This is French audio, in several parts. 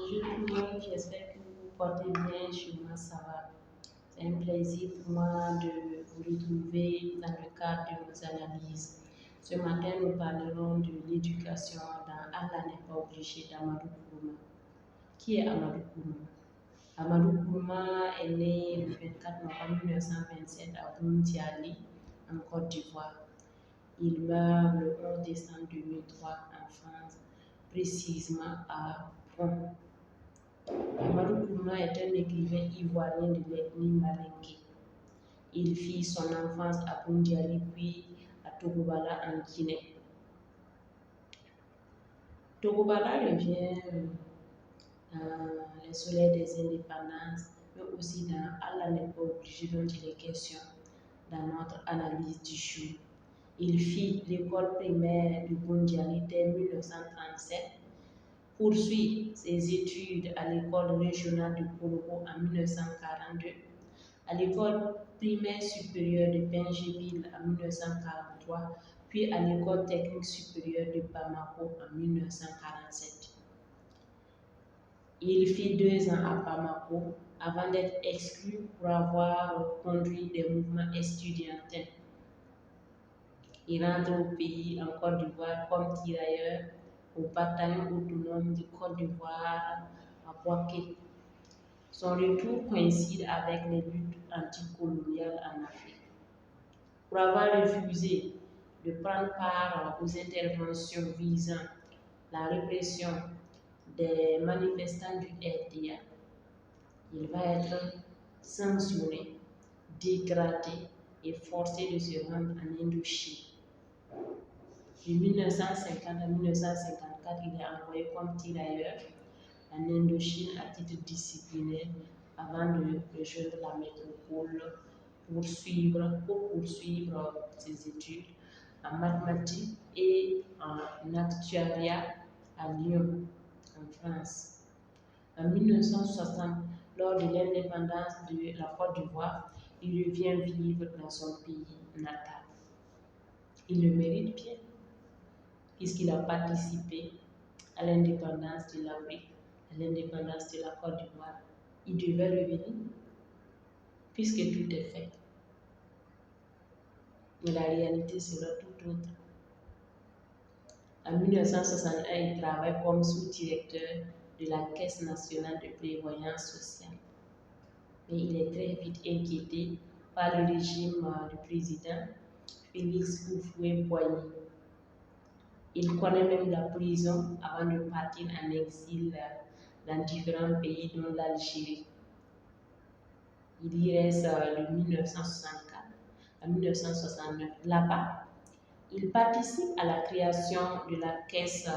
Bonjour tout le monde, j'espère que vous vous portez bien. Chez moi, ça va. C'est un plaisir pour moi de vous retrouver dans le cadre de nos analyses. Ce matin, nous parlerons de l'éducation dans Allah n'est pas obligé d'Amadou Kourouma. Qui est Amadou Kourouma? Amadou Kourouma est né le 24 novembre 1927 à Boundiali, en Côte d'Ivoire. Il meurt le 11 décembre 2003 en France, précisément à Pont. Amadou Kourouma est un écrivain ivoirien de l'ethnie Malinké. Il fit son enfance à Boundiali puis à Togobala en Guinée. Togobala revient dans les soleils des indépendances, mais aussi dans Allah n'est pas obligé dont il est question dans notre analyse du jour. Il fit l'école primaire de Boundiali dès 1937, poursuit ses études à l'école régionale de Korogo en 1942, à l'école primaire supérieure de Pingéville en 1943, puis à l'école technique supérieure de Bamako en 1947. Il fit 2 ans à Bamako avant d'être exclu pour avoir conduit des mouvements estudiantins. Il rentre au pays, en Côte d'Ivoire, comme tirailleur au bataillon autonome de Côte d'Ivoire à Bouaké. Son retour coïncide avec les luttes anticoloniales en Afrique. Pour avoir refusé de prendre part aux interventions visant la répression des manifestants du RDA, il va être sanctionné, dégradé et forcé de se rendre en Indochine. De 1950 à 1954, il est envoyé comme tirailleur en Indochine à titre disciplinaire avant de rejoindre la métropole pour poursuivre ses études en mathématiques et en actuariat à Lyon, en France. En 1960, lors de l'indépendance de la Côte d'Ivoire, il revient vivre dans son pays natal. Il le mérite bien, puisqu'il a participé à l'indépendance de l'Afrique, à l'indépendance de la Côte d'Ivoire. Il devait revenir, puisque tout est fait. Mais la réalité sera tout autre. En 1961, il travaille comme sous-directeur de la Caisse nationale de prévoyance sociale. Mais il est très vite inquiété par le régime du président Félix Houphouët-Boigny. Il connaît même la prison avant de partir en exil dans différents pays, dont l'Algérie. Il y reste de 1964 à 1969. Là-bas, il participe à la création de la Caisse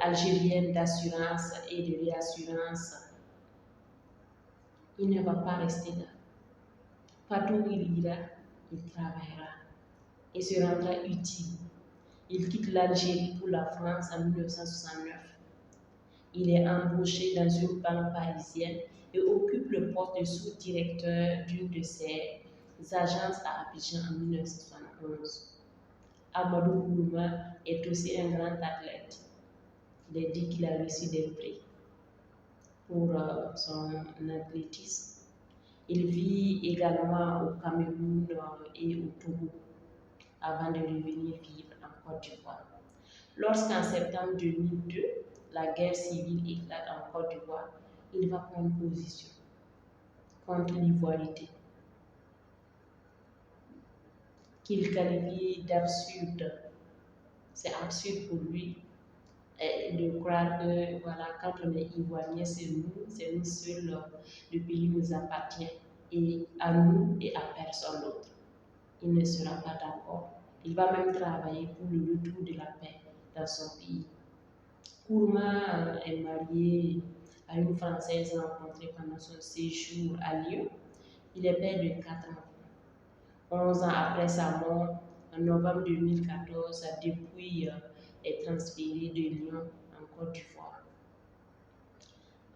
algérienne d'assurance et de réassurance. Il ne va pas rester là. Partout où il ira, il travaillera et se rendra utile. Il quitte l'Algérie pour la France en 1969. Il est embauché dans une banque parisienne et occupe le poste de sous-directeur d'une de ses agences à Abidjan en 1971. Amadou Kourouma est aussi un grand athlète. Il est dit qu'il a reçu des prix pour son athlétisme. Il vit également au Cameroun et au Togo avant de revenir vivre en Côte d'Ivoire. Lorsqu'en septembre 2002, la guerre civile éclate en Côte d'Ivoire, il va prendre position contre l'ivoirité, qu'il qualifie d'absurde. C'est absurde pour lui de croire que quand on est ivoirien, c'est nous seuls, le pays nous appartient, et à nous et à personne d'autre. Il ne sera pas d'accord. Il va même travailler pour le retour de la paix dans son pays. Kourouma est marié à une Française rencontrée pendant son séjour à Lyon. Il est père de 4 enfants. 11 ans après sa mort, en novembre 2014, sa dépouille est transférée de Lyon en Côte d'Ivoire.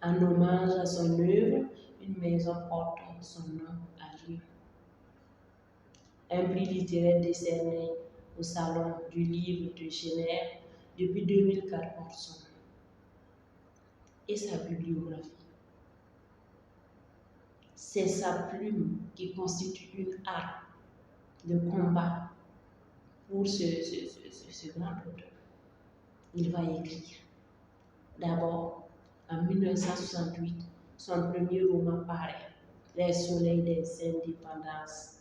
En hommage à son œuvre, une maison porte son nom à Lyon. Un prix littéraire décerné au Salon du Livre de Genève depuis 2004 porte son nom. et sa bibliographie. C'est sa plume qui constitue une arme de combat pour ce grand auteur. Il va écrire. D'abord, en 1968, son premier roman paraît, Les Soleils des Indépendances.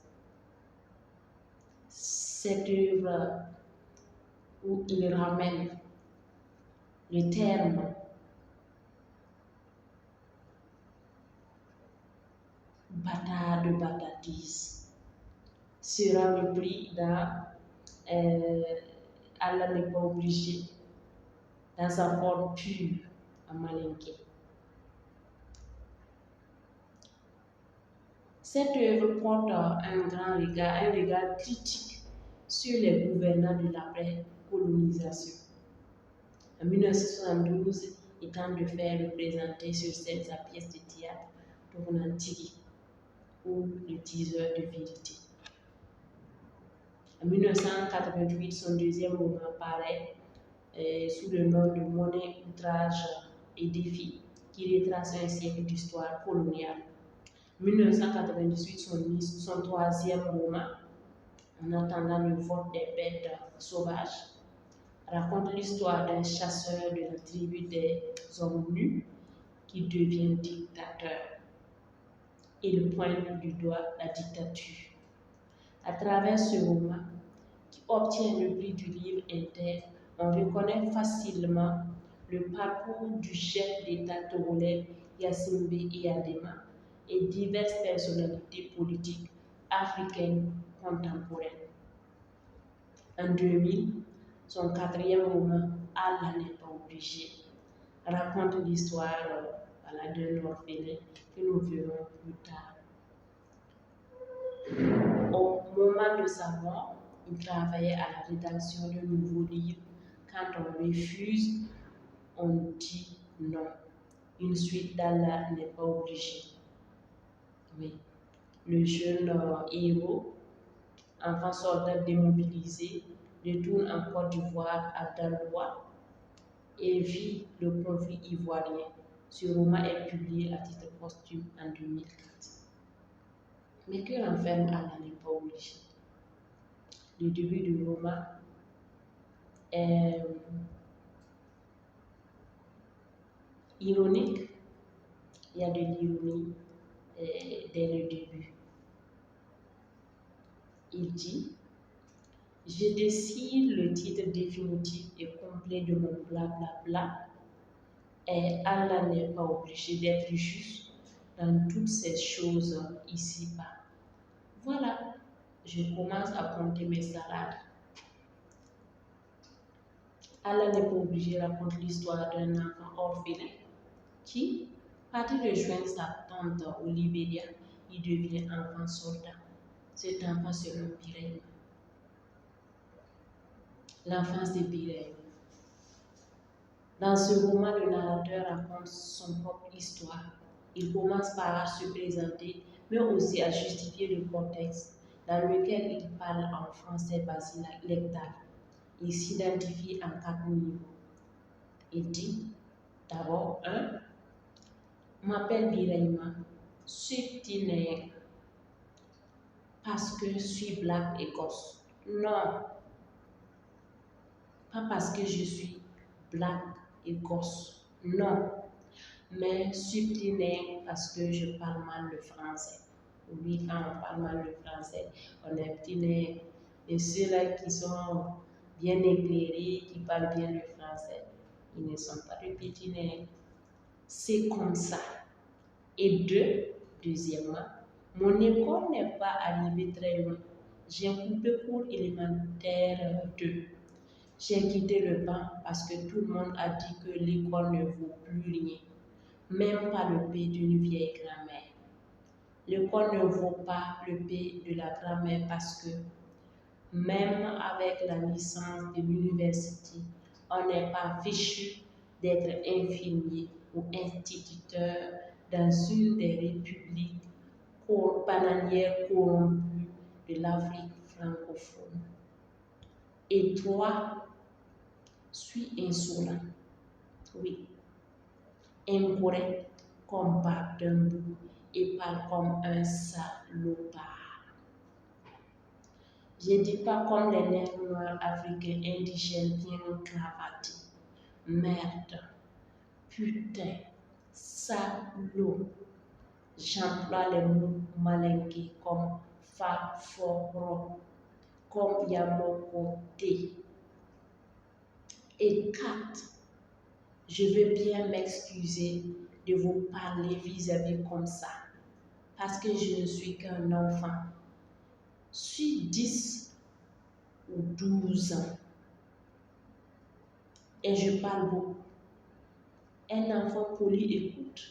Cette œuvre où il ramène le terme bâtard de bâtardise sera repris dans Allah n'est pas obligé, dans sa forme pure en malinqué. Cette œuvre porte un regard critique sur les gouvernants de l'après-colonisation. En 1972, il tente de faire représenter sur scène sa pièce de théâtre Tournantigi, ou le diseur de vérité. En 1988, son deuxième roman paraît sous le nom de Monnaie, outrage et défi, qui retrace un siècle d'histoire coloniale. En 1998, son troisième roman, En attendant le vote des bêtes sauvages, raconte l'histoire d'un chasseur de la tribu des hommes nus qui devient dictateur. Il pointe du doigt la dictature. À travers ce roman, qui obtient le prix du livre inter, on reconnaît facilement le parcours du chef d'État togolais Yassimbe Eyadema et diverses personnalités politiques africaines contemporaines. En 2000, son quatrième roman, Allah n'est pas obligé, raconte l'histoire d'un orphelin que nous verrons plus tard. Au moment de sa mort, il travaillait à la rédaction d'un nouveau livre. Quand on refuse, on dit non. Une suite d'Allah n'est pas obligée. Oui. Le jeune héros, enfant soldat démobilisé, retourne en Côte d'Ivoire à Daloa et vit le conflit ivoirien. Ce roman est publié à titre posthume en 2004. Mais que renferme Allah n'est pas obligé? Le début du roman est ironique. Il y a de l'ironie dès le début. Il dit: je décide le titre définitif et complet de mon blablabla, et Allah n'est pas obligé d'être juste dans toutes ces choses ici-bas. Voilà, je commence à compter mes salades. Allah n'est pas obligé, raconte l'histoire d'un enfant orphelin qui, parti rejoindre sa tante au Libéria, il devient enfant soldat. Cet enfant se nomme Birahim. L'enfance de Birahim. Dans ce roman, le narrateur raconte son propre histoire. Il commence par se présenter, mais aussi à justifier le contexte dans lequel il parle en français basilectal. Il s'identifie en 4 niveaux. Il dit d'abord 1. M'appelle Birahima, suis petit nègre, parce que je suis black et gosse. Non, pas parce que je suis black et gosse. Non, mais je suis petit nègre parce que je parle mal le français. Oui, quand on parle mal le français, on est petit nègre. Et ceux-là qui sont bien éclairés, qui parlent bien le français, ils ne sont pas de petits nègres. C'est comme ça. Et deuxièmement, mon école n'est pas arrivée très loin. J'ai coupé cours élémentaire 2. J'ai quitté le banc parce que tout le monde a dit que l'école ne vaut plus rien, même pas le paix d'une vieille grand-mère. L'école ne vaut pas le paix de la grand-mère parce que même avec la licence de l'université, on n'est pas fichu d'être infirmier ou instituteur dans une des républiques bananières corrompues de l'Afrique francophone. Et toi, suis insolent. Oui, incorrect comme barbe d'un bouc et parle comme un salopard. Je ne dis pas comme les nègres noirs africains indigènes bien cravatés. Merde, putain, salaud. J'emploie les mots malinqués comme fa, fo, ro, comme yamokote. Et 4. Je veux bien m'excuser de vous parler vis-à-vis comme ça, parce que je ne suis qu'un enfant. Je suis 10 ou 12 ans et je parle beaucoup. Un enfant poli écoute,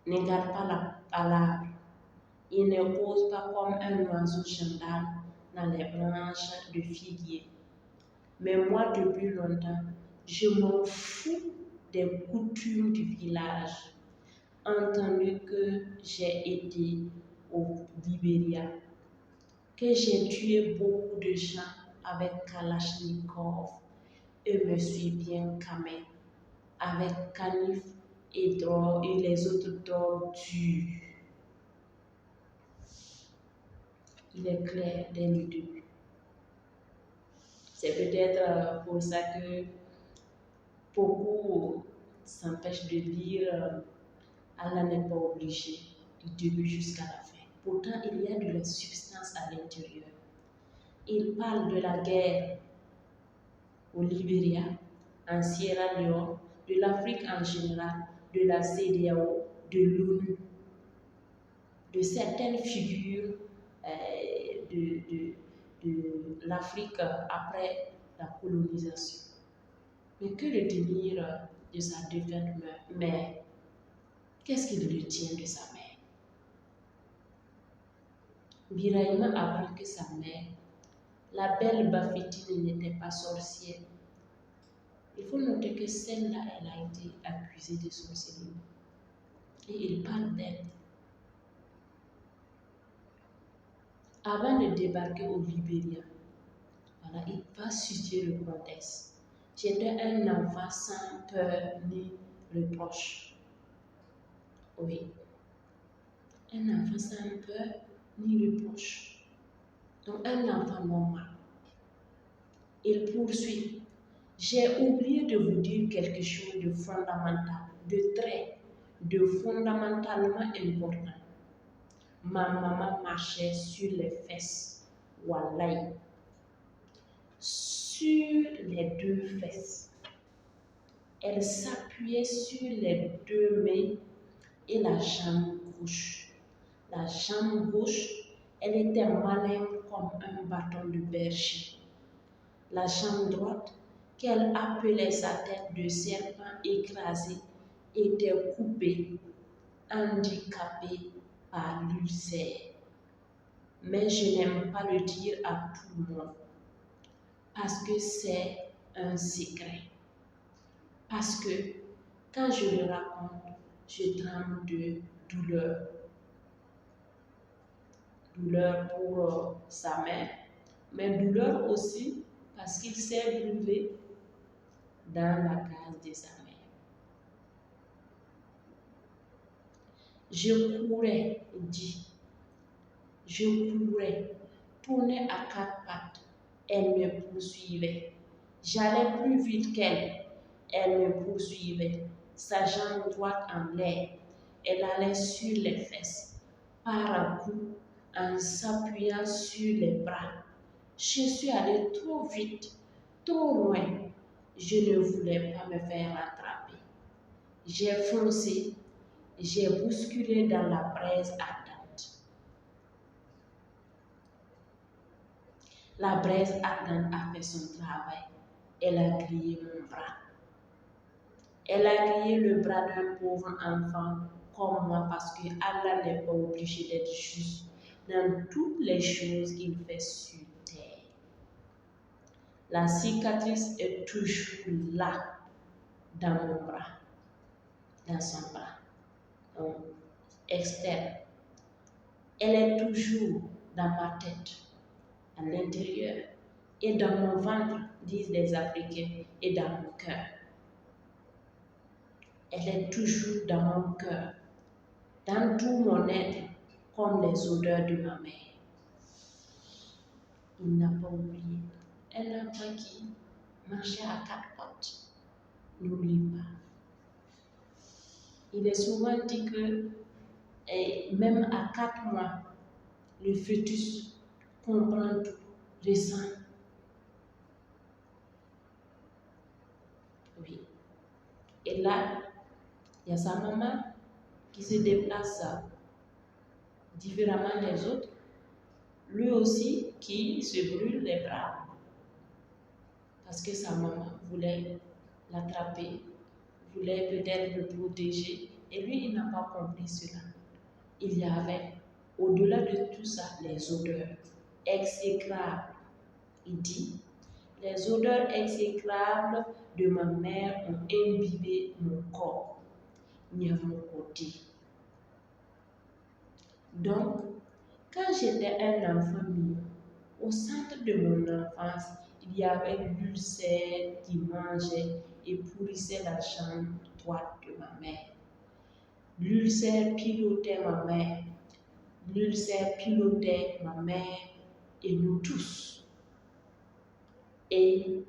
ne garde pas la parole. Il ne pose pas comme un oiseau gendarme dans les branches de figuier. Mais moi, depuis longtemps, je m'en fous des coutumes du village. Entendu que j'ai été au Libéria, que j'ai tué beaucoup de gens avec Kalachnikov et me suis bien camé avec canif et les autres drogues dures. Il est clair dès le début. C'est peut-être pour ça que beaucoup s'empêchent de lire. Allah n'est pas obligé du début jusqu'à la fin. Pourtant, il y a de la substance à l'intérieur. Il parle de la guerre au Libéria, en Sierra Leone, de l'Afrique en général, de la CEDEAO, de l'ONU, de certaines figures de l'Afrique après la colonisation. Mais que retenir de sa défunte mère? Qu'est-ce qu'il retient de sa mère? Birahima apprend que sa mère, la belle Bafétine, n'était pas sorcière. Il faut noter que celle-là, elle a été accusée de sorcellerie. Et il parle d'elle. Avant de débarquer au Libéria, voilà, il va situer le contexte. J'étais un enfant sans peur ni reproche. Oui, un enfant sans peur ni reproche. Donc un enfant normal. Il poursuit. J'ai oublié de vous dire quelque chose de fondamental, de fondamentalement important. Ma maman marchait sur les fesses, wallahi, sur les 2 fesses. Elle s'appuyait sur les 2 mains et la jambe gauche. La jambe gauche, elle était malin comme un bâton de berger. La jambe droite, qu'elle appelait sa tête de serpent écrasé, était coupée, handicapée par l'ulcère. Mais je n'aime pas le dire à tout le monde, parce que c'est un secret. Parce que quand je le raconte, je tremble de douleur. Douleur pour sa mère, mais douleur aussi parce qu'il s'est brûlé dans la case de sa mère. Je courais, tournais à 4 pattes, elle me poursuivait. J'allais plus vite qu'elle, elle me poursuivait. Sa jambe droite en l'air, elle allait sur les fesses, par à coup, en s'appuyant sur les bras. Je suis allée trop vite, trop loin. Je ne voulais pas me faire rattraper. J'ai foncé, j'ai bousculé dans la braise ardente. La braise ardente a fait son travail. Elle a grillé mon bras. Elle a grillé le bras d'un pauvre enfant comme moi parce que Allah n'est pas obligé d'être juste dans toutes les choses qu'il fait sur terre. La cicatrice est toujours là, dans mon bras, dans son bras, donc externe. Elle est toujours dans ma tête, à l'intérieur, et dans mon ventre, disent les Africains, et dans mon cœur. Elle est toujours dans mon cœur, dans tout mon être, comme les odeurs de ma mère. Il n'a pas oublié. Un enfant qui marchait à quatre pattes n'oublie pas. Il est souvent dit que même à 4 mois, le fœtus comprend tout, ressent. Oui. Et là, il y a sa maman qui se déplace différemment des autres. Lui aussi qui se brûle les bras parce que sa maman voulait l'attraper, voulait peut-être le protéger. Et lui, il n'a pas compris cela. Il y avait, au-delà de tout ça, les odeurs exécrables. Il dit, les odeurs exécrables de ma mère ont imbibé mon corps, ni à mon côté. Donc, quand j'étais un enfant mignon, au centre de mon enfance, il y avait l'ulcère qui mangeait et pourrissait la chambre droite de ma mère. L'ulcère pilotait ma mère. L'ulcère pilotait ma mère et nous tous. Et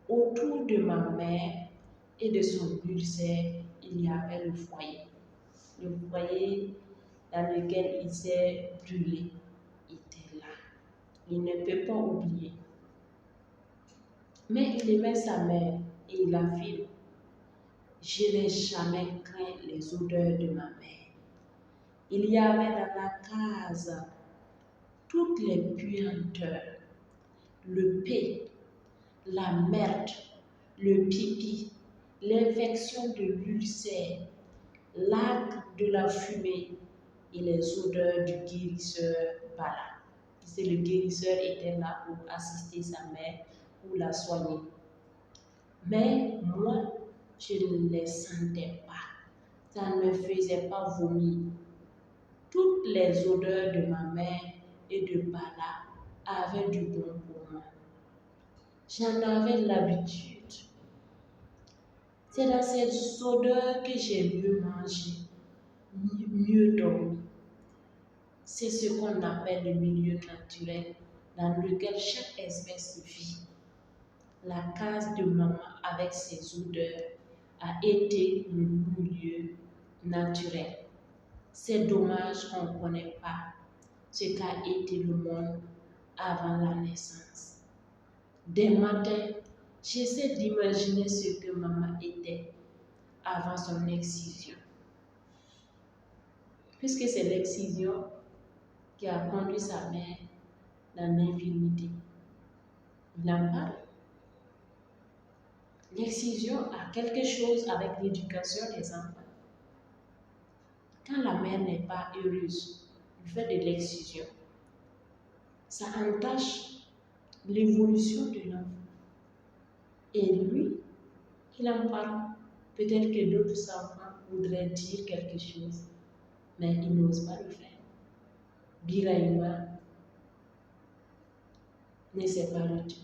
autour de ma mère et de son ulcère, il y avait le foyer. Le foyer dans lequel il s'est brûlé était là. Il ne peut pas oublier. Mais il aimait sa mère et il affirme, je n'ai jamais craint les odeurs de ma mère. Il y avait dans la case toutes les puanteurs, le paix, la merde, le pipi, l'infection de l'ulcère, l'acre de la fumée et les odeurs du guérisseur Bala. Le guérisseur était là pour assister sa mère, pour la soigner. Mais moi, je ne les sentais pas. Ça ne me faisait pas vomir. Toutes les odeurs de ma mère et de Bala avaient du bon pour moi. J'en avais l'habitude. C'est dans ces odeurs que j'ai mieux mangé, mieux dormi. C'est ce qu'on appelle le milieu naturel dans lequel chaque espèce vit. La case de maman avec ses odeurs a été le milieu naturel. C'est dommage qu'on ne connaît pas ce qu'a été le monde avant la naissance. Des matins, j'essaie d'imaginer ce que maman était avant son excision. Puisque c'est l'excision qui a conduit sa mère dans l'infirmité. Il en parle. L'excision a quelque chose avec l'éducation des enfants. Quand la mère n'est pas heureuse du fait de l'excision, ça entache l'évolution de l'enfant. Et lui, il en parle. Peut-être que d'autres enfants voudraient dire quelque chose, mais ils n'osent pas le faire. Biraïma ne sait pas le dire.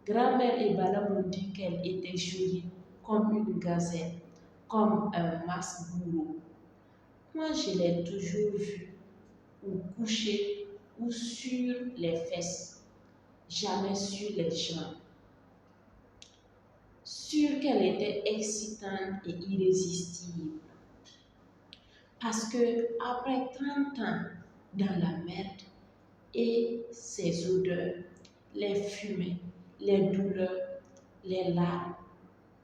Grand-mère et Bala m'ont dit qu'elle était jolie comme une gazelle, comme un masque-bourreau. Moi, je l'ai toujours vue, ou couchée, ou sur les fesses, jamais sur les jambes. Sûre qu'elle était excitante et irrésistible. Parce que après 30 ans dans la merde et ses odeurs, les fumées, les douleurs, les larmes,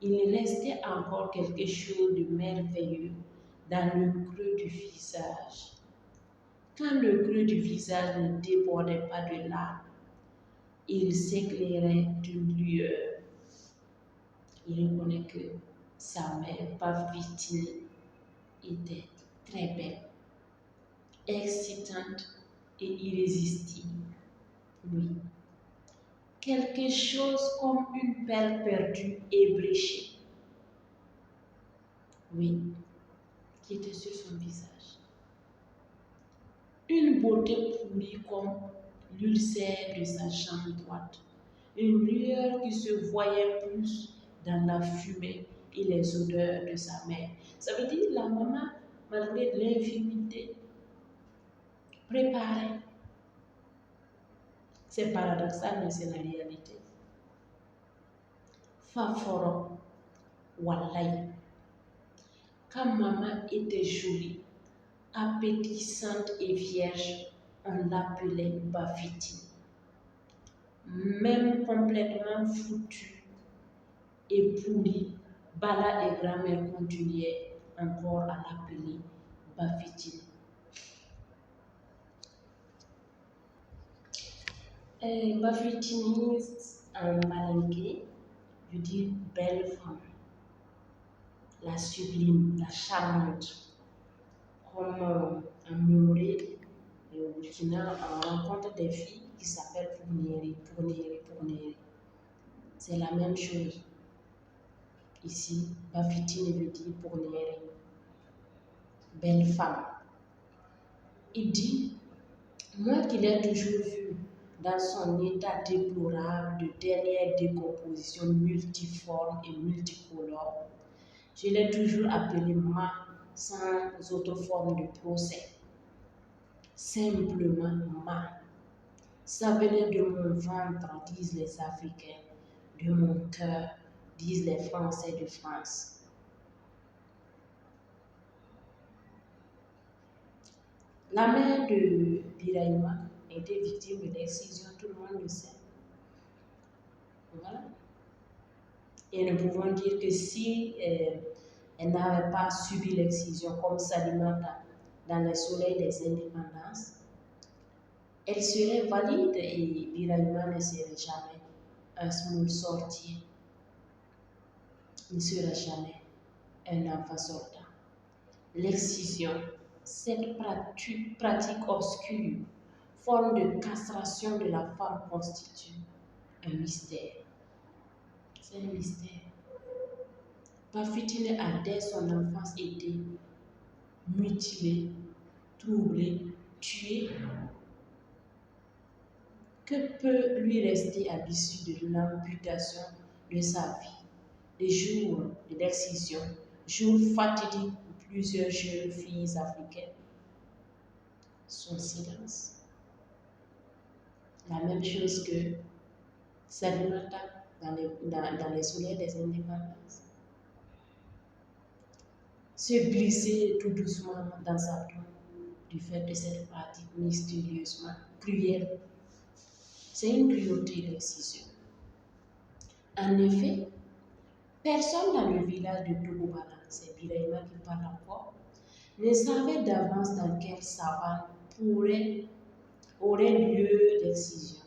il restait encore quelque chose de merveilleux dans le creux du visage. Quand le creux du visage ne débordait pas de larmes, il s'éclairait d'une lueur. Il reconnaît que sa mère, Pavitine, était très belle, excitante et irrésistible. Oui. Quelque chose comme une perle perdue ébréchée. Oui, qui était sur son visage. Une beauté pourrie comme l'ulcère de sa jambe droite. Une lueur qui se voyait plus dans la fumée et les odeurs de sa mère. Ça veut dire que la maman, malgré l'infimité, préparait. C'est paradoxal, mais c'est la réalité. Faforo, Wallahi. Quand maman était jolie, appétissante et vierge, on l'appelait Bafiti. Même complètement foutue et pourrie, Bala et grand-mère continuaient encore à l'appeler Bafiti. Bafiti en malinké veut dire belle femme, la sublime, la charmante. Comme en Muré et au Burkina, on rencontre des filles qui s'appellent Pournéri. C'est la même chose. Ici, Bafiti veut dire Pournéri, belle femme. Il dit, moi qui l'ai toujours vu dans son état déplorable de dernière décomposition multiforme et multicolore, je l'ai toujours appelé Ma sans autre forme de procès. Simplement Ma. Ça venait de mon ventre, disent les Africains, de mon cœur, disent les Français de France. La mère de Birahima était victime de l'excision, tout le monde le sait. Voilà. Et nous pouvons dire que si elle n'avait pas subi l'excision comme Salimata dans le soleil des indépendances, elle serait valide et Birahima ne serait jamais un smooth sorti. Il ne sera jamais un enfant sortant. L'excision, cette pratique obscure, forme de castration de la femme constitue un mystère. C'est un mystère. Bafitine a dès son enfance été mutilée, troublée, tuée. Que peut lui rester à l'issue de l'amputation de sa vie? Les jours de l'excision, jours fatidiques pour plusieurs jeunes filles africaines. Son silence. La même chose que Salimata dans les soleils des indépendances. Se glisser tout doucement dans sa tombe du fait de cette pratique mystérieusement cruelle. C'est une cruauté d'excision. En effet, personne dans le village de Togobala, c'est Birahima qui parle encore, ne savait d'avance dans quelle savane aurait lieu l'excision.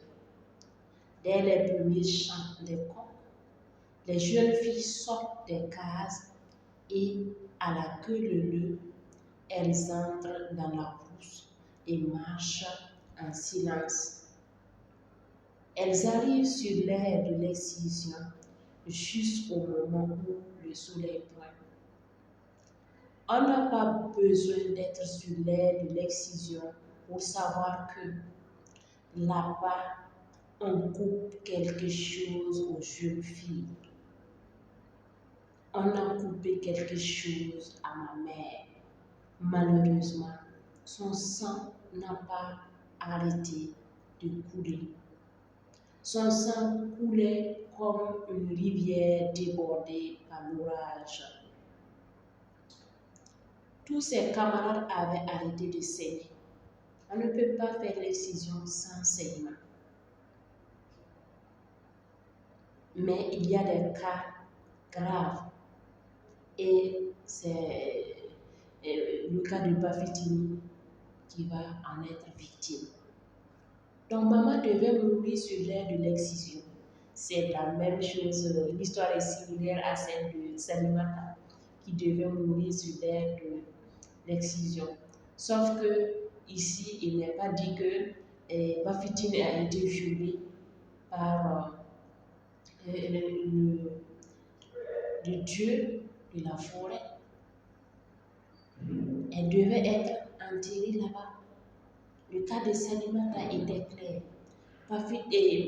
Dès les premiers chants des coqs, les jeunes filles sortent des cases et, à la queue leu, elles entrent dans la brousse et marchent en silence. Elles arrivent sur l'aire de l'excision jusqu'au moment où le soleil pointe. On n'a pas besoin d'être sur l'aire de l'excision pour savoir que là-bas, on coupe quelque chose aux jeunes filles. On a coupé quelque chose à ma mère. Malheureusement, son sang n'a pas arrêté de couler. Son sang coulait comme une rivière débordée par l'orage. Tous ses camarades avaient arrêté de saigner. On ne peut pas faire l'excision sans saignement. Mais il y a des cas graves. Et c'est le cas de Bafitini qui va en être victime. Donc maman devait mourir sur l'aire de l'excision. C'est la même chose, l'histoire est similaire à celle de Salimata qui devait mourir sur l'aire de l'excision. Sauf que ici, il n'est pas dit que Bafitine a été violée par le dieu de la forêt. Elle devait être enterrée là-bas. Le cas de Salimata était clair.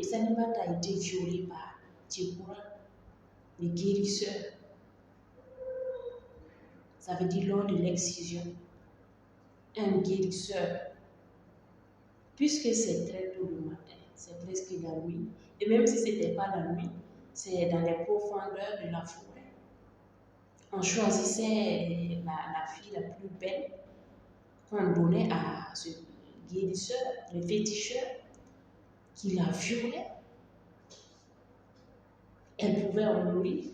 Salimata a été violée par Tchekura, le guérisseur. Ça veut dire lors de l'excision, un guérisseur, puisque c'est très tôt le matin, c'est presque la nuit, et même si ce n'était pas la nuit, c'est dans les profondeurs de la forêt. On choisissait la fille la plus belle qu'on donnait à ce guérisseur, le féticheur, qui la violait. Elle pouvait en mourir.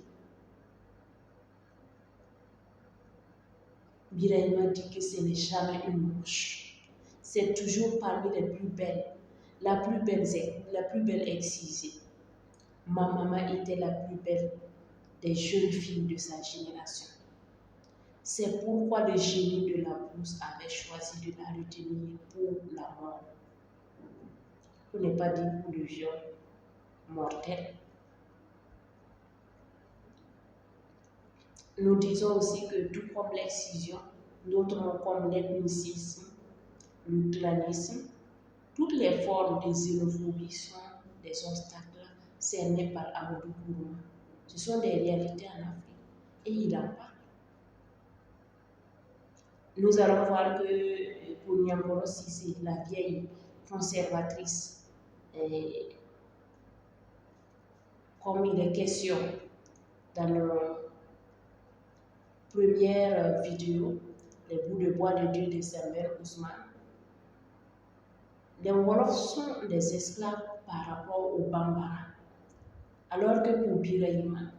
Birahima dit que ce n'est jamais une moche. C'est toujours parmi les plus belles. La plus belle excisée. Ma maman était la plus belle des jeunes filles de sa génération. C'est pourquoi le génie de la brousse avait choisi de la retenir pour la mort. Pour ne pas dire pour le viol mortel. Nous disons aussi que tout comme l'excision, d'autres comme l'ethnicisme, le clanisme, toutes les formes de xénophobie sont des obstacles cernés par Amadou Kourouma. Ce sont des réalités en Afrique et il en parle. Nous allons voir que pour Niamboro Cissé, la vieille conservatrice, comme il est question dans nos premières vidéos, les bouts de bois de Dieu de Samuel Ousmane, les Wolofs sont des esclaves par rapport aux Bambara. Alors que pour Birahima,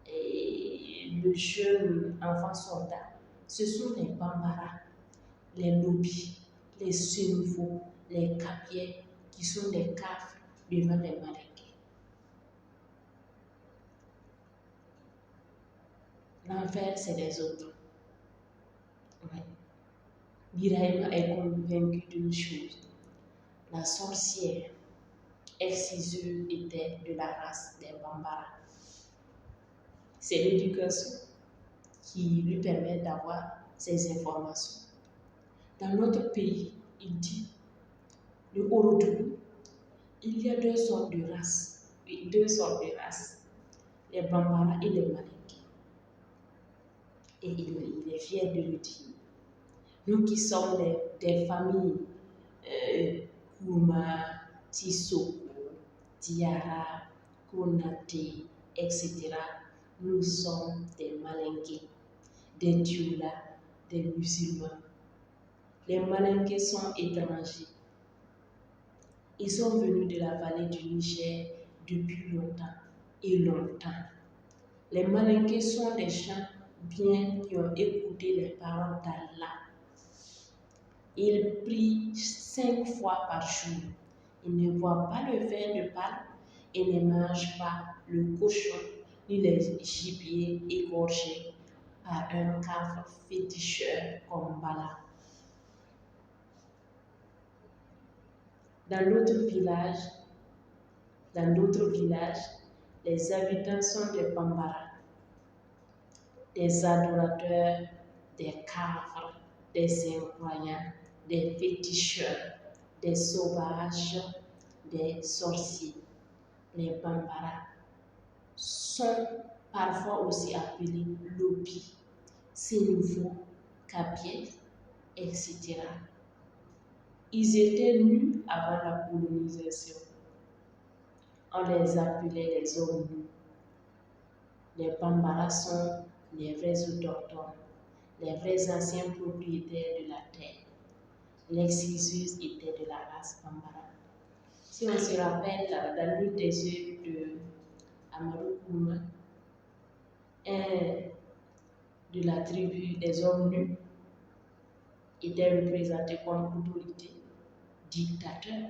le jeune enfant soldat, ce sont les Bambara, les Lobis, les Sénoufos, les Capiers, qui sont des caves devant les Malinqués. L'enfer, c'est les autres. Ouais. Birahima est convaincu d'une chose. La sorcière exciseuse était de la race des Bambara. C'est l'éducation qui lui permet d'avoir ces informations. Dans notre pays, il dit, le Orodougou, il y a deux sortes de races. Oui, deux sortes de races. Les Bambara et les Malinqués. Et il est fier de le dire. Nous qui sommes des familles Kouma, Tissoko, Diara, Konate, etc. Nous sommes des Malinqués, des Dioula, des musulmans. Les Malinqués sont étrangers. Ils sont venus de la vallée du Niger depuis longtemps et longtemps. Les Malinqués sont des gens bien qui ont écouté les paroles d'Allah. Ils prient 5 fois par jour. Ils ne boivent pas le vin de Pâques et ne mangent pas le cochon ni les gibiers égorgés par un cave féticheur comme Bala. Dans d'autres villages, les habitants sont des Bambara, des adorateurs, des caves, des incroyants, des féticheurs, des sauvages, des sorciers. Les Bambara sont parfois aussi appelés Lopi, Sénoufos, Capiens, etc. Ils étaient nus avant la colonisation. On les appelait les hommes nus. Les Bambara sont les vrais autochtones, les vrais anciens propriétaires de la terre. L'exciseuse était de la race Bambara. Si on se rappelle, dans l'une des œuvres de Amadou Kourouma, un de la tribu des hommes nus était représenté comme autorité, dictateur.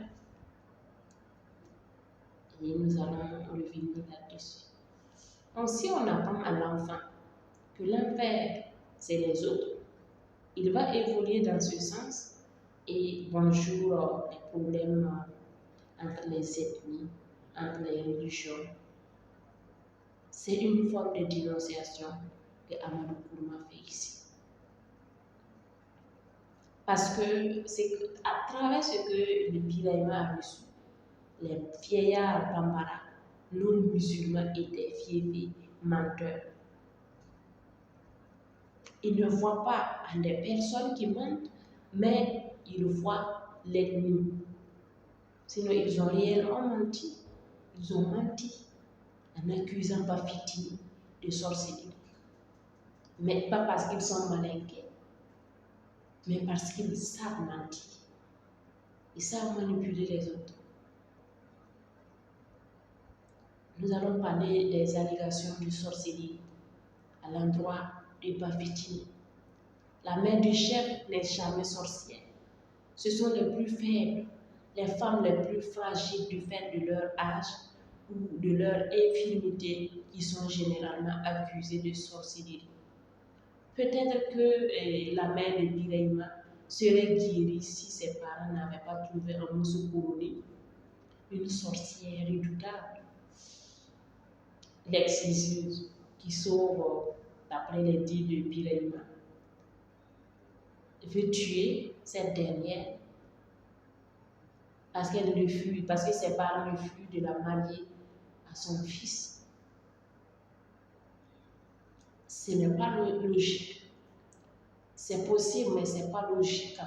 Et nous allons revenir là-dessus. Donc si on apprend à l'enfant que l'enfer, c'est les autres, il va évoluer dans ce sens et bonjour les problèmes entre les ethnies, entre les religions. C'est une forme de dénonciation que Amadou Kourouma fait ici. Parce que c'est à travers ce que le Birahima a reçu, les vieillards Bambara, non musulmans, étaient fiévés, menteurs. Ils ne voient pas des personnes qui mentent, mais ils voient l'ennemi. Sinon, ils ont réellement menti. Ils ont menti en accusant Bafiti de sorcellerie. Mais pas parce qu'ils sont malinqués, mais parce qu'ils savent mentir. Ils savent manipuler les autres. Nous allons parler des allégations de sorcellerie à l'endroit de Bafiti. La mère du chef n'est jamais sorcière. Ce sont les plus faibles, les femmes les plus fragiles du fait de leur âge ou de leur infirmité qui sont généralement accusées de sorcellerie. Peut-être que la mère de Biraima serait guérie si ses parents n'avaient pas trouvé en Moussoukourouni une sorcière redoutable, l'ex-Isis, qui sauve, d'après les dits de Biraima, veut tuer cette dernière parce que ses parents refusent de la marier à son fils. Ce n'est pas logique. C'est possible, mais ce n'est pas logique.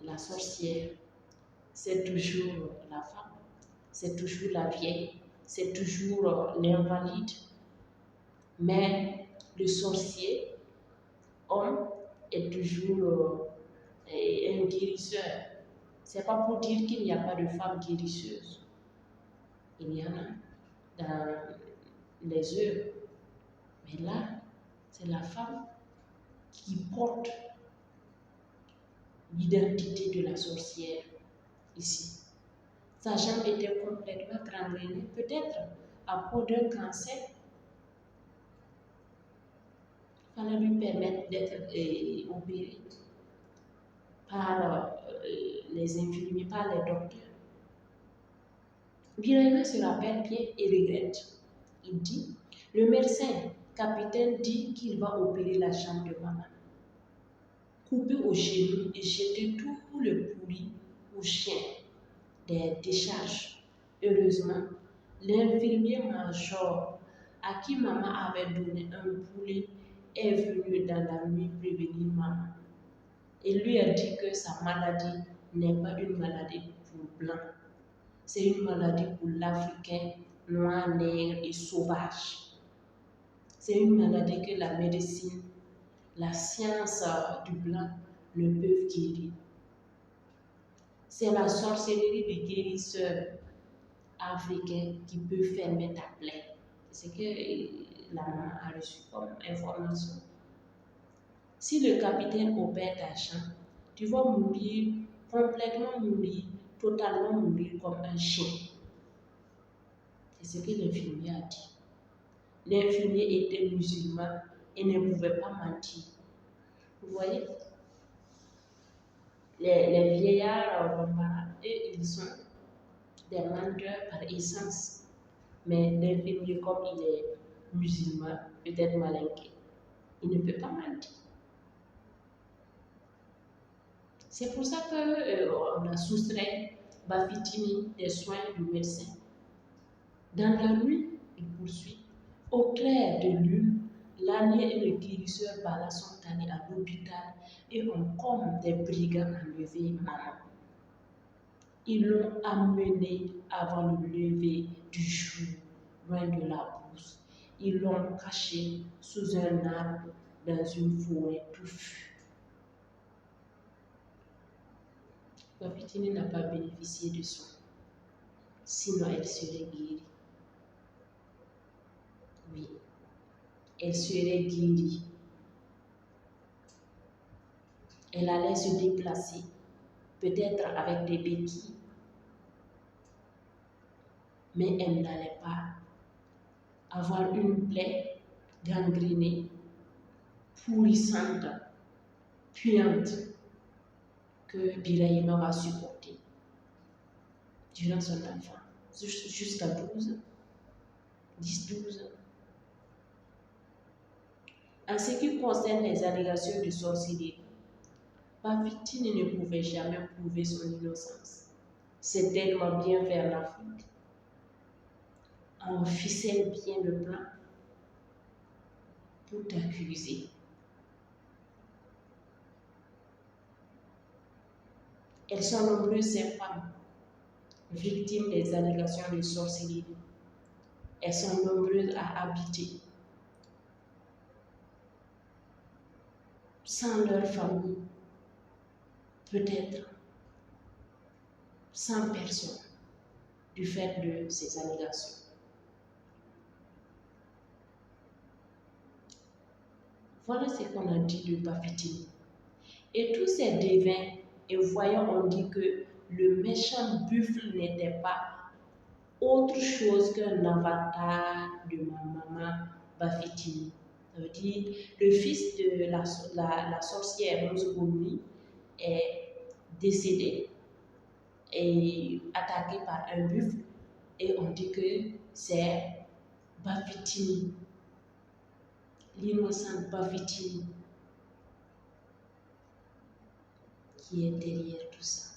La sorcière, c'est toujours la femme, c'est toujours la vieille, c'est toujours l'invalide. Mais le sorcier, homme, est toujours un guérisseur. Ce n'est pas pour dire qu'il n'y a pas de femmes guérisseuses. Il y en a dans les œuvres. Mais là, c'est la femme qui porte l'identité de la sorcière ici. Sa jambe était complètement gangrénée, peut-être à cause d'un cancer. Il fallait lui permettre d'être opérée par les infirmiers, par les docteurs. Biraima se rappelle bien et regrette. Il dit, le médecin, capitaine, dit qu'il va opérer la jambe de maman. Couper au genou et jeter tout le pourri au chien des décharges. Heureusement, l'infirmier-major à qui maman avait donné un poulet est venu dans la nuit prévenir maman. Il lui a dit que sa maladie n'est pas une maladie pour blanc. C'est une maladie pour l'Africain noir, nègre et sauvage. C'est une maladie que la médecine, la science du blanc ne peuvent guérir. C'est la sorcellerie des guérisseurs africains qui peut fermer ta plaie. C'est ce que la maman a reçu comme information. Si le capitaine opère ta chambre, tu vas mourir, complètement mourir, totalement mourir comme un chien. C'est ce que l'infirmier a dit. L'infirmier était musulman et ne pouvait pas mentir. Vous voyez, les vieillards bambara, eux, ils sont des menteurs par essence. Mais l'infirmier, comme il est musulman, peut-être malinqué, il ne peut pas mentir. C'est pour ça qu'on a soustrait Bafitini des soins du médecin. Dans la nuit, il poursuit. Au clair de lune, l'année et le guérisseur Bala sont allés à l'hôpital et ont comme des brigands enlevé maman. Ils l'ont amenée avant le lever du jour, loin de la bourse. Ils l'ont cachée sous un arbre dans une forêt touffue. Bafitini n'a pas bénéficié de soins, sinon elle serait guérie. Oui, elle serait guérie. Elle allait se déplacer, peut-être avec des béquilles, mais elle n'allait pas avoir une plaie gangrénée, pourrissante, puante, que Biraima va supporter durant son enfant, jusqu'à 12 ans, 10-12 ans. En ce qui concerne les allégations de sorcellerie, Bafitini ne pouvait jamais prouver son innocence. C'est tellement bien faire l'Afrique. On ficelle bien le plan pour t'accuser. Elles sont nombreuses, ces femmes, victimes des allégations de sorcellerie. Elles sont nombreuses à habiter sans leur famille, peut-être sans personne, du fait de ces allégations. Voilà ce qu'on a dit de Bafétine. Et tous ces devins et voyants ont dit que le méchant buffle n'était pas autre chose qu'un avatar de ma maman Bafétine. Ça veut dire le fils de la sorcière Mouzogoumi est décédé et attaqué par un buffle, et on dit que c'est Bafétine, l'innocente Bafétine, qui est derrière tout ça.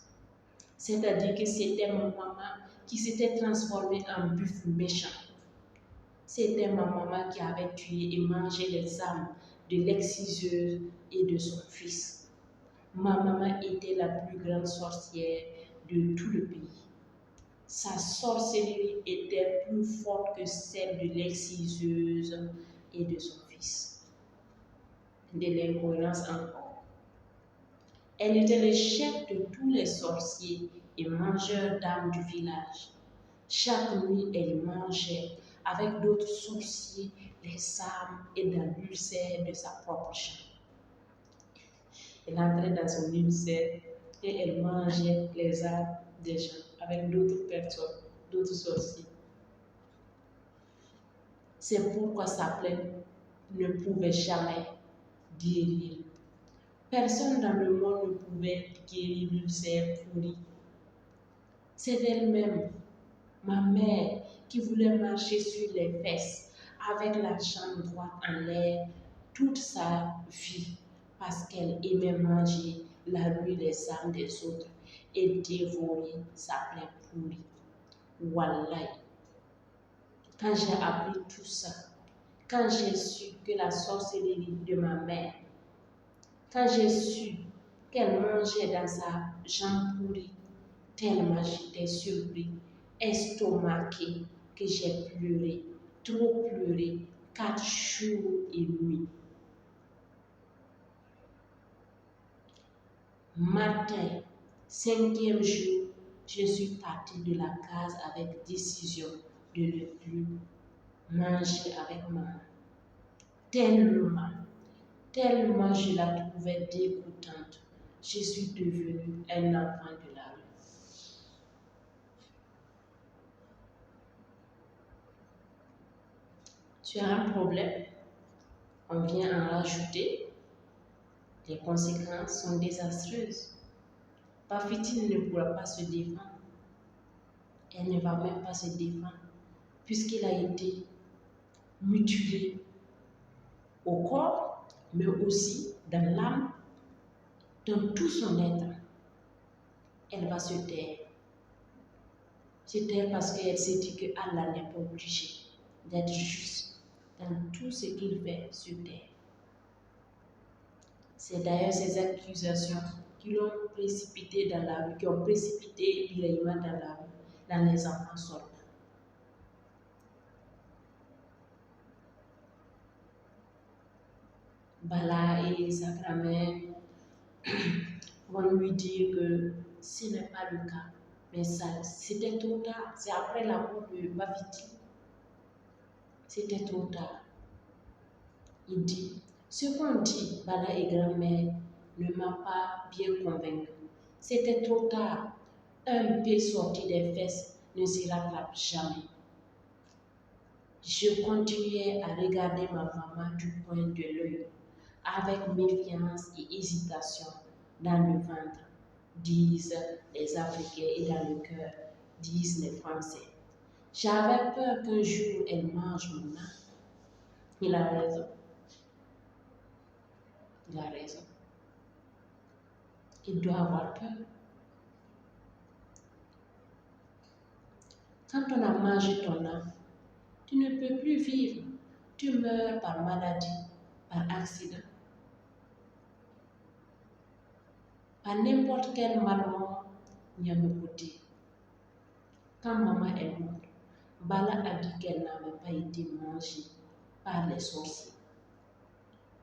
C'est-à-dire que c'était ma maman qui s'était transformée en buffle méchant. C'était ma maman qui avait tué et mangé les âmes de l'exciseuse et de son fils. Ma maman était la plus grande sorcière de tout le pays. Sa sorcellerie était plus forte que celle de l'exciseuse et de son fils. De l'incohérence encore. Elle était le chef de tous les sorciers et mangeurs d'âmes du village. Chaque nuit, elle mangeait avec d'autres sorciers les âmes et dans l'ulcère de sa propre chair. Elle entrait dans son ulcère et elle mangeait les âmes des gens avec d'autres personnes, d'autres sorciers. C'est pourquoi sa plainte ne pouvait jamais guérir. Personne dans le monde ne pouvait guérir l'ulcère pourri. C'est elle-même, ma mère, qui voulait marcher sur les fesses avec la jambe droite en l'air toute sa vie parce qu'elle aimait manger la nuit les âmes des autres et dévorer sa plaie pourrie. Wallahi. Quand j'ai appris tout ça, quand j'ai su que la sorcellerie de ma mère, quand j'ai su qu'elle mangeait dans sa jambe pourrie, tellement j'étais surpris, estomaqué, que j'ai pleuré, trop pleuré, 4 jours et nuits. Matin, 5e jour, je suis partie de la case avec décision de ne plus manger avec maman. Tellement je la trouvais dégoûtante, je suis devenue un enfant de la rue. Tu as un problème, on vient en rajouter, les conséquences sont désastreuses. Bafétine ne pourra pas se défendre. Elle ne va même pas se défendre puisqu'il a été mutilé au corps, mais aussi dans l'âme, dans tout son être. Elle va se taire. Se taire parce qu'elle s'est dit que Allah n'est pas obligé d'être juste dans tout ce qu'il fait sur terre. C'est d'ailleurs ces accusations qui l'ont précipité dans la rue, qui ont précipité Birahima dans la rue, dans les enfants soldats. Bala et sa grand-mère vont lui dire que ce n'est pas le cas. Mais ça, c'était trop tard. C'est après la mort de Bafétine. C'était trop tard. Il dit, ce qu'on dit, Bala et grand-mère, ne m'a pas bien convaincu. C'était trop tard. Un pied sorti des fesses ne se rattrape jamais. Je continuais à regarder ma maman du coin de l'œil, avec méfiance et hésitation dans le ventre, disent les Africains, et dans le cœur, disent les Français. J'avais peur qu'un jour elle mange mon âme. Il a raison. Il a raison. Il doit avoir peur. Quand on a mangé ton âme, tu ne peux plus vivre. Tu meurs par maladie. par accident, par n'importe quel moment, il y a un côté. Quand maman est morte, Bala a dit qu'elle n'avait pas été mangée par les sorciers.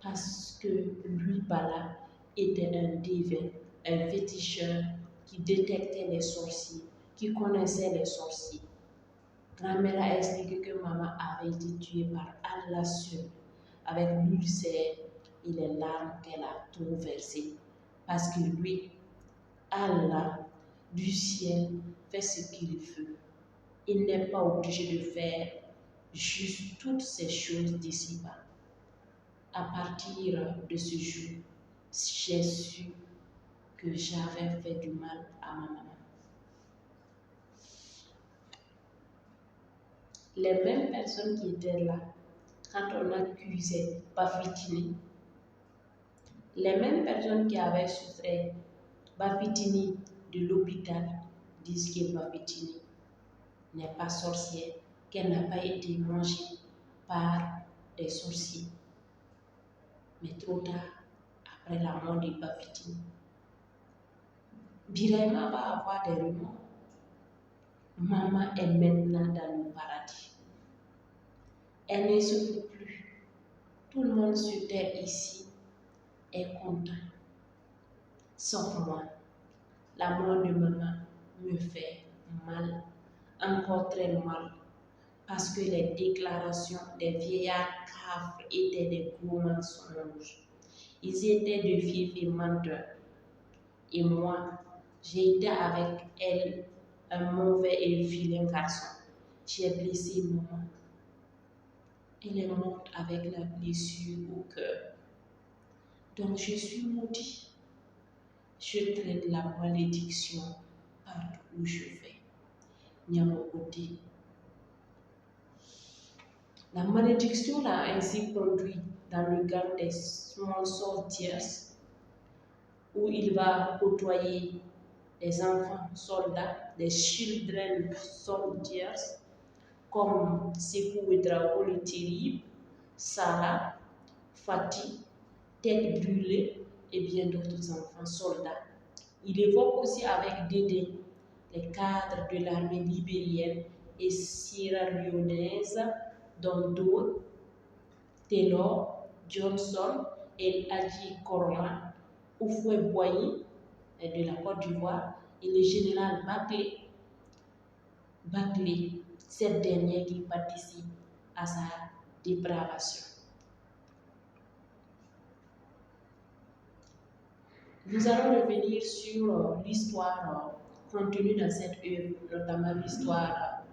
Parce que lui, Bala, était un divin, un féticheur qui détectait les sorciers, qui connaissait les sorciers. Grand-mère a expliqué que maman avait été tuée par Allah seul, avec l'ulcère et les larmes qu'elle a trop versées. Parce que lui, Allah, du ciel, fait ce qu'il veut. Il n'est pas obligé de faire juste toutes ces choses d'ici-bas. À partir de ce jour, j'ai su que j'avais fait du mal à ma maman. Les mêmes personnes qui étaient là, quand on accusait Bafitini, les mêmes personnes qui avaient soutrait Bafitini de l'hôpital disent que Bafitini n'est pas sorcière, qu'elle n'a pas été mangée par des sorciers. Mais trop tard, après la mort de Bafitini, Birahima va avoir des remords. Maman est maintenant dans le paradis. Elle ne souffre plus. Tout le monde sur terre ici est content. Sauf moi. La mort de maman me fait mal, encore très mal, parce que les déclarations des vieillards caves étaient des gros mensonges. Ils étaient de vieux menteurs. Et moi, j'ai été avec elle un mauvais et vilain garçon. J'ai blessé maman. Elle est morte avec la blessure au cœur. Donc je suis maudit. Je traite la malédiction partout où je vais. Nyamokoti. La malédiction l'a ainsi conduit dans le gang des small soldiers où il va côtoyer des enfants soldats, des children soldiers comme Sekou Ouedraogo le terrible, Sarah, Fatih, Tête brûlée et bien d'autres enfants soldats. Il évoque aussi avec dédain les cadres de l'armée libérienne et sierra-léonaise, dont d'autres, Taylor, Johnson, El Hadji Koroma, Houphouët-Boigny de la Côte d'Ivoire et le général Bakley, cette dernière qui participe à sa dépravation. Nous allons revenir sur l'histoire contenue dans cette œuvre, notamment l'histoire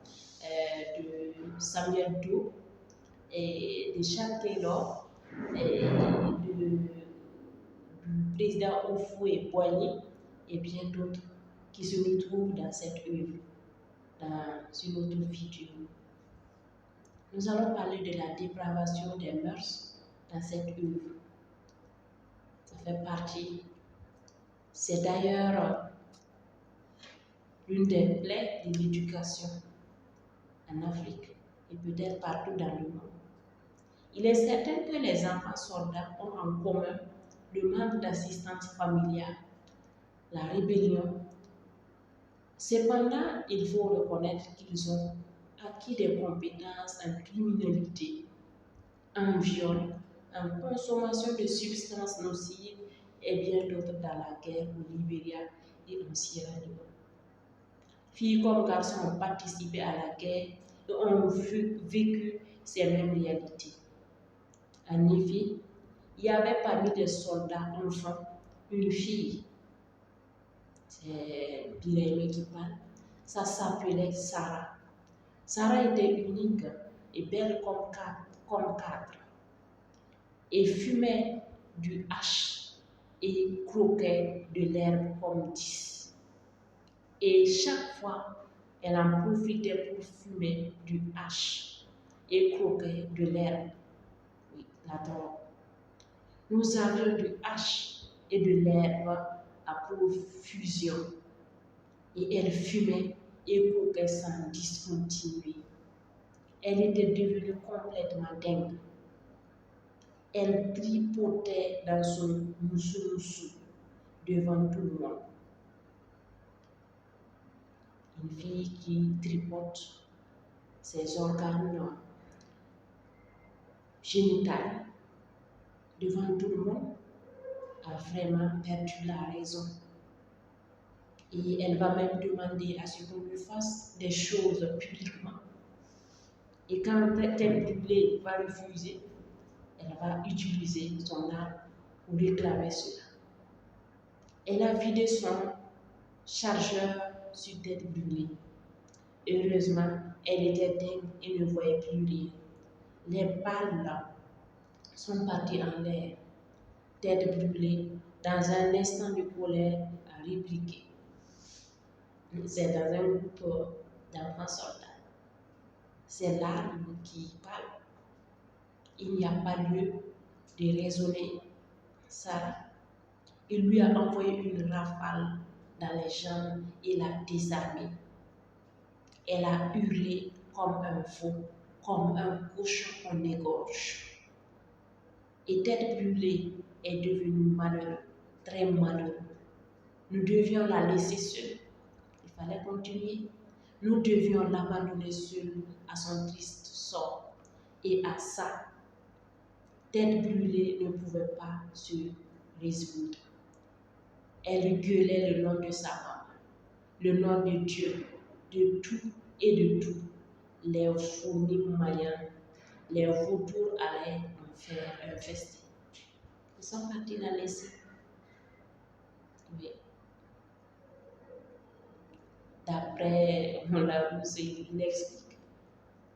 de Samuel Doe et de Charles Taylor et du président Houphouët-Boigny et bien d'autres qui se retrouvent dans cette œuvre, dans une autre vidéo. Nous allons parler de la dépravation des mœurs dans cette œuvre. Ça fait partie. C'est d'ailleurs l'une des plaies de l'éducation en Afrique et peut-être partout dans le monde. Il est certain que les enfants soldats ont en commun le manque d'assistance familiale, la rébellion. Cependant, il faut reconnaître qu'ils ont acquis des compétences en criminalité, en viol, en consommation de substances nocives et bien d'autres dans la guerre au Libéria et en Sierra Leone. Filles comme garçons ont participé à la guerre et ont vécu ces mêmes réalités. En effet, il y avait parmi les soldats enfants une fille, c'est Birahima qui parle, ça s'appelait Sarah. Sarah était unique et belle comme quatre, et fumait du hache et croquait de l'herbe comme 10. Et chaque fois, elle en profitait pour fumer du hache et croquer de l'herbe. Oui, la drogue. Nous avions du hache et de l'herbe à profusion. Et elle fumait et croquait sans discontinuer. Elle était devenue complètement dingue. Elle tripotait dans son moussou devant tout le monde. Une fille qui tripote ses organes génitales devant tout le monde a vraiment perdu la raison. Et elle va même demander à ce qu'on lui fasse des choses publiquement. Et quand Tête Brûlée va refuser, elle va utiliser son arme pour réclamer cela. Elle a vidé son chargeur sur Tête Brûlée. Heureusement, elle était dingue et ne voyait plus rien. Les balles là sont parties en l'air. Tête Brûlée, dans un instant de colère, a répliqué. C'est dans un groupe d'enfants soldats. C'est l'arme qui parle. Il n'y a pas lieu de raisonner. Sarah, il lui a envoyé une rafale dans les jambes et l'a désarmée. Elle a hurlé comme un veau, comme un cochon qu'on égorge. Et Tête Brûlée est devenue malheureuse, très malheureuse. Nous devions la laisser seule. Il fallait continuer. Nous devions l'abandonner seule à son triste sort. Et à ça, Tête Brûlée ne pouvait pas se résoudre. Elle gueulait le nom de sa maman, le nom de Dieu, de tout et de tout. Les fourmis mayans, les vautours allaient en faire un festin. Ils sont partis la laisser. Oui. D'après mon Larousse, il explique.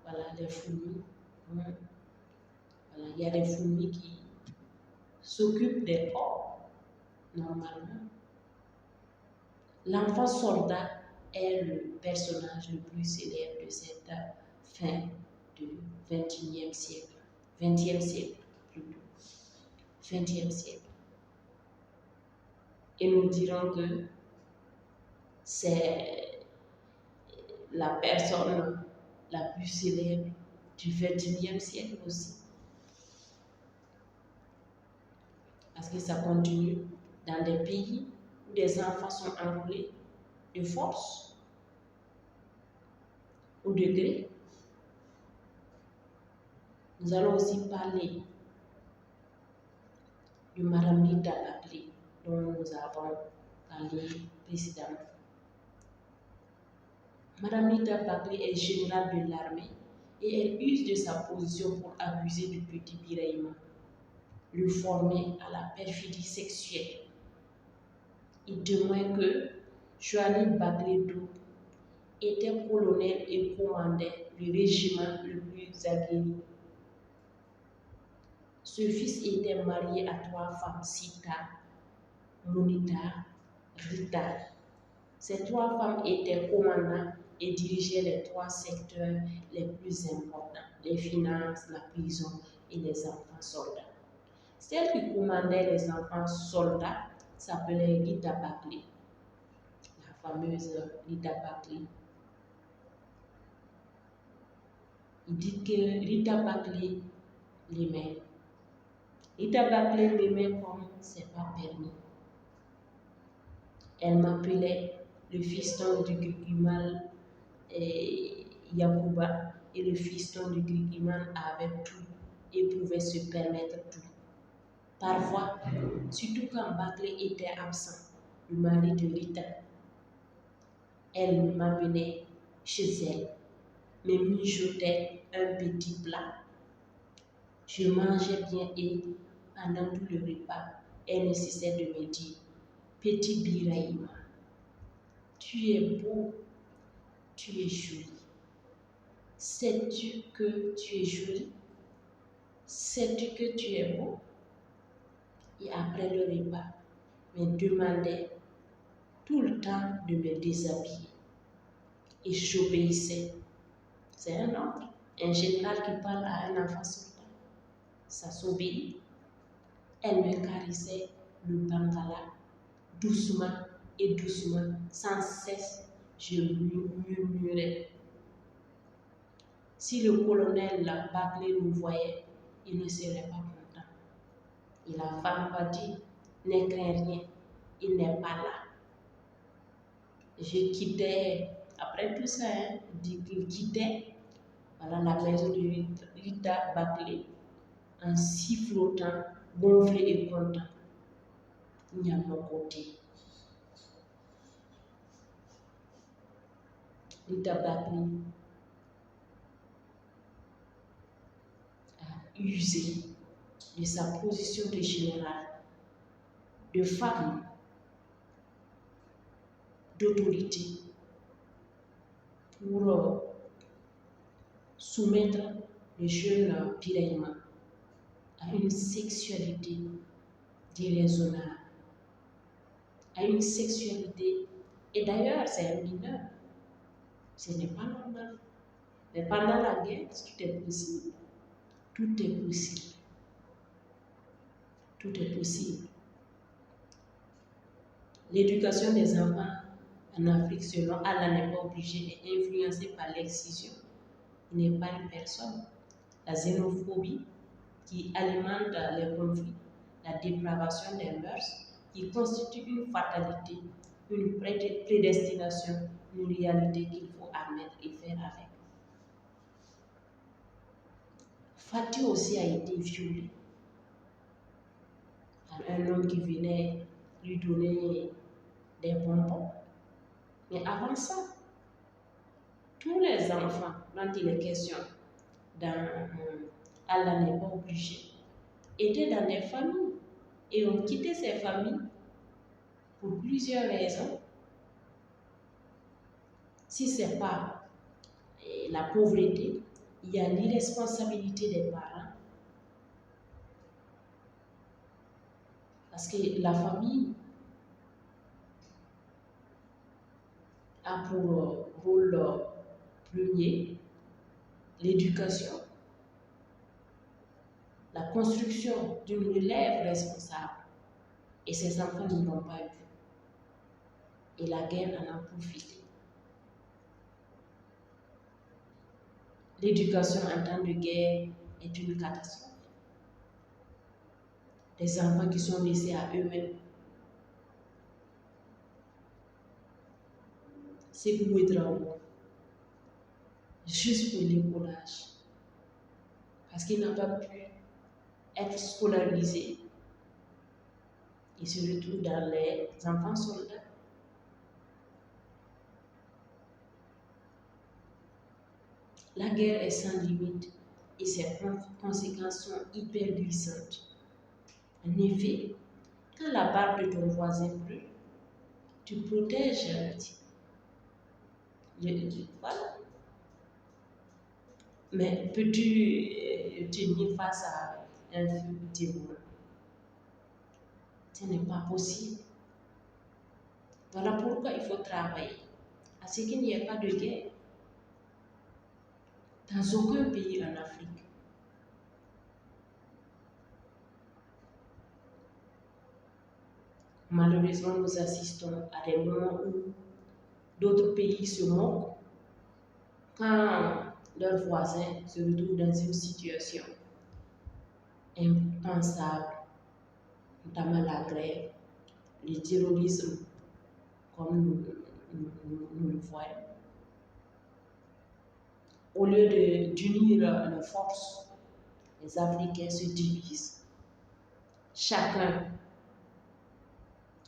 Voilà, les fourmis. Voilà, il y a des fourmis qui s'occupent des corps, normalement. L'enfant soldat est le personnage le plus célèbre de cette fin du XXe siècle. 20e siècle, plutôt. 20e siècle. Et nous dirons que c'est la personne la plus célèbre du XXIe siècle aussi. Parce que ça continue dans des pays où des enfants sont enrôlés de force, au degré. Nous allons aussi parler de Madame Rita Bakley, dont nous avons parlé précédemment. Madame Rita Bakley est générale de l'armée et elle use de sa position pour abuser du petit Birahima, le former à la perfidie sexuelle. Il témoigne que Joanny Bakley Doub était colonel et commandait le régiment le plus aguerri. Ce fils était marié à 3 femmes, Sita, Monita, Rita. Ces 3 femmes étaient commandantes et dirigeaient les 3 secteurs les plus importants, les finances, la prison et les enfants soldats. Celle qui commandait les enfants soldats s'appelait Rita Bakley, la fameuse Rita Bakley. Il dit que Rita Bakley l'aimait. Rita Bakley l'aimait comme c'est pas permis. Elle m'appelait le fiston du Grigimal Yacouba, et le fiston du Grigimal avait tout et pouvait se permettre tout. Parfois, surtout quand Bakley était absent, le mari de Rita, elle m'amenait chez elle, me mijotait un petit plat. Je mangeais bien et pendant tout le repas, elle ne cessait de me dire: Petit Birahima, tu es beau, tu es joli. Sais-tu que tu es joli? Sais-tu que tu es beau? Et après le repas, me demandait tout le temps de me déshabiller. Et j'obéissais. C'est un ordre. Un général qui parle à un enfant soldat, ça s'obéit. Elle me caressait le bangala, doucement et doucement, sans cesse, je murmurais. Si le colonel Bakley nous voyait, il ne serait pas content. Et la femme va dire, ne crains rien, il n'est pas là. Je quittais, après tout ça, il dit qu'il quittait voilà, la maison de Rita Baclé en sifflotant, gonflé et content. Il n'y a pas côté. Rita Baclé a usé de sa position de générale, de femme, d'autorité pour soumettre le jeune Piraïma à une sexualité déraisonnable, à une sexualité. Et d'ailleurs, c'est un mineur. Ce n'est pas normal. Mais pendant la guerre, tout est possible. Tout est possible. Tout est possible. L'éducation des enfants en Afrique, selon Allah, n'est pas obligée et influencée par l'excision. Il n'est pas une personne. La xénophobie qui alimente les conflits, la dépravation des mœurs, qui constitue une fatalité, une prédestination, une réalité qu'il faut admettre et faire avec. Fatih aussi a été violé par un homme qui venait lui donner des bonbons. Mais avant ça, tous les enfants, dont il est question dans Allah n'est pas obligé, étaient dans des familles et ont quitté ces familles pour plusieurs raisons. Si ce n'est pas la pauvreté, il y a l'irresponsabilité des parents. Parce que la famille a pour rôle premier l'éducation, la construction d'une relève responsable. Et ces enfants ne l'ont pas eu. Et la guerre en a profité. L'éducation en temps de guerre est une catastrophe. Des enfants qui sont laissés à eux-mêmes. C'est pour Ouédraogo, juste pour l'écolage. Parce qu'il n'a pas pu être scolarisé. Il se retrouve dans les enfants soldats. La guerre est sans limite et ses conséquences sont hyper glissantes. En effet, quand la barbe de ton voisin brûle, tu protèges voilà. Mais peux-tu tenir face à un feu dévorant? Ce n'est pas possible. Voilà pourquoi il faut travailler à ce qu'il n'y ait pas de guerre dans aucun pays en Afrique. Malheureusement, nous assistons à des moments où d'autres pays se moquent quand leurs voisins se retrouvent dans une situation impensable, notamment la grève, le terrorisme, comme nous le voyons. Au lieu d'unir nos forces, les Africains se divisent. Chacun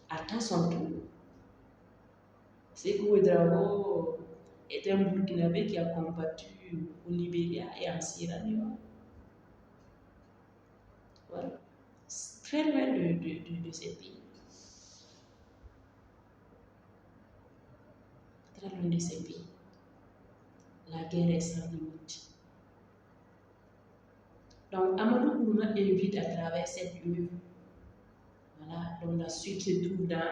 attend son tour. Sékou Ouédraogo est un Burkinabé qui a combattu au Libéria et en Sierra Leone. Voilà. Très loin de ces pays. Très loin de ces pays. La guerre est sans limite. Donc, Amadou Kourouma invite à travers cette œuvre, voilà, dont la suite se trouve dans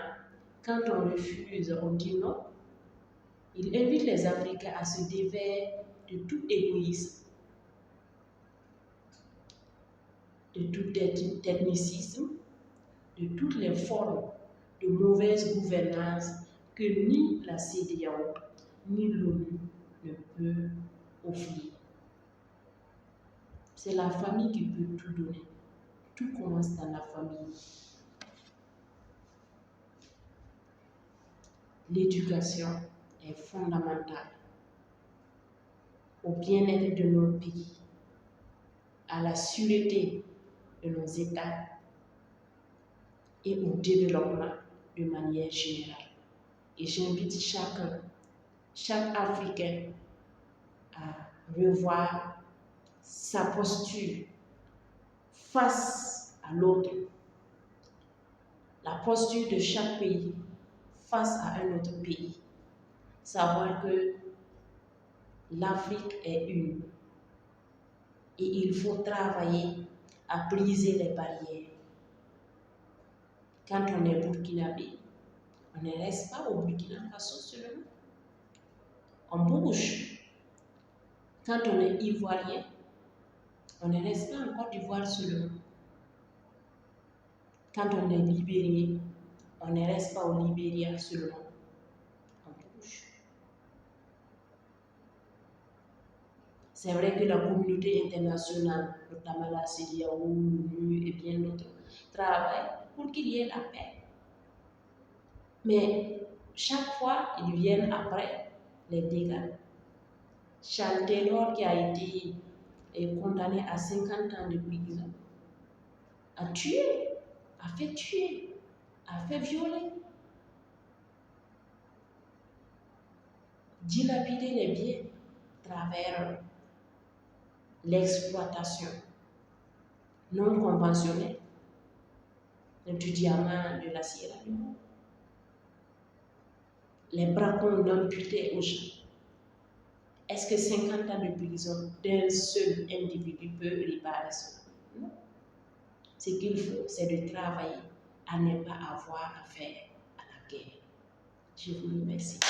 Quand on refuse, on dit non. Il invite les Africains à se défaire de tout égoïsme, de tout technicisme, de toutes les formes de mauvaise gouvernance que ni la CEDEAO ni l'ONU ne peut offrir. C'est la famille qui peut tout donner. Tout commence dans la famille. L'éducation est fondamentale au bien-être de nos pays, à la sûreté de nos États et au développement de manière générale. Et j'invite chaque Africain à revoir sa posture face à l'autre, la posture de chaque pays face à un autre pays. Savoir que l'Afrique est une et il faut travailler à briser les barrières. Quand on est burkinabé, on ne reste pas au Burkina Faso seulement. On bouge. Quand on est ivoirien, on ne reste pas en Côte d'Ivoire seulement. Quand on est libérien, on ne reste pas au Libéria seulement. On bouge. C'est vrai que la communauté internationale, notamment la CEDEAO, l'ONU et bien d'autres, travaillent pour qu'il y ait la paix. Mais chaque fois, ils viennent après les dégâts. Charles Taylor, qui a été condamné à 50 ans de prison, a tué, a fait tuer, a fait violer, dilapider les biens à travers l'exploitation non conventionnelle du diamant de la Sierra Leone. Les braconds d'amputés aux gens. Est-ce que 50 ans de prison d'un seul individu peut réparer cela? Non. Ce qu'il faut, c'est de travailler à ne pas avoir affaire à la guerre. Je vous remercie.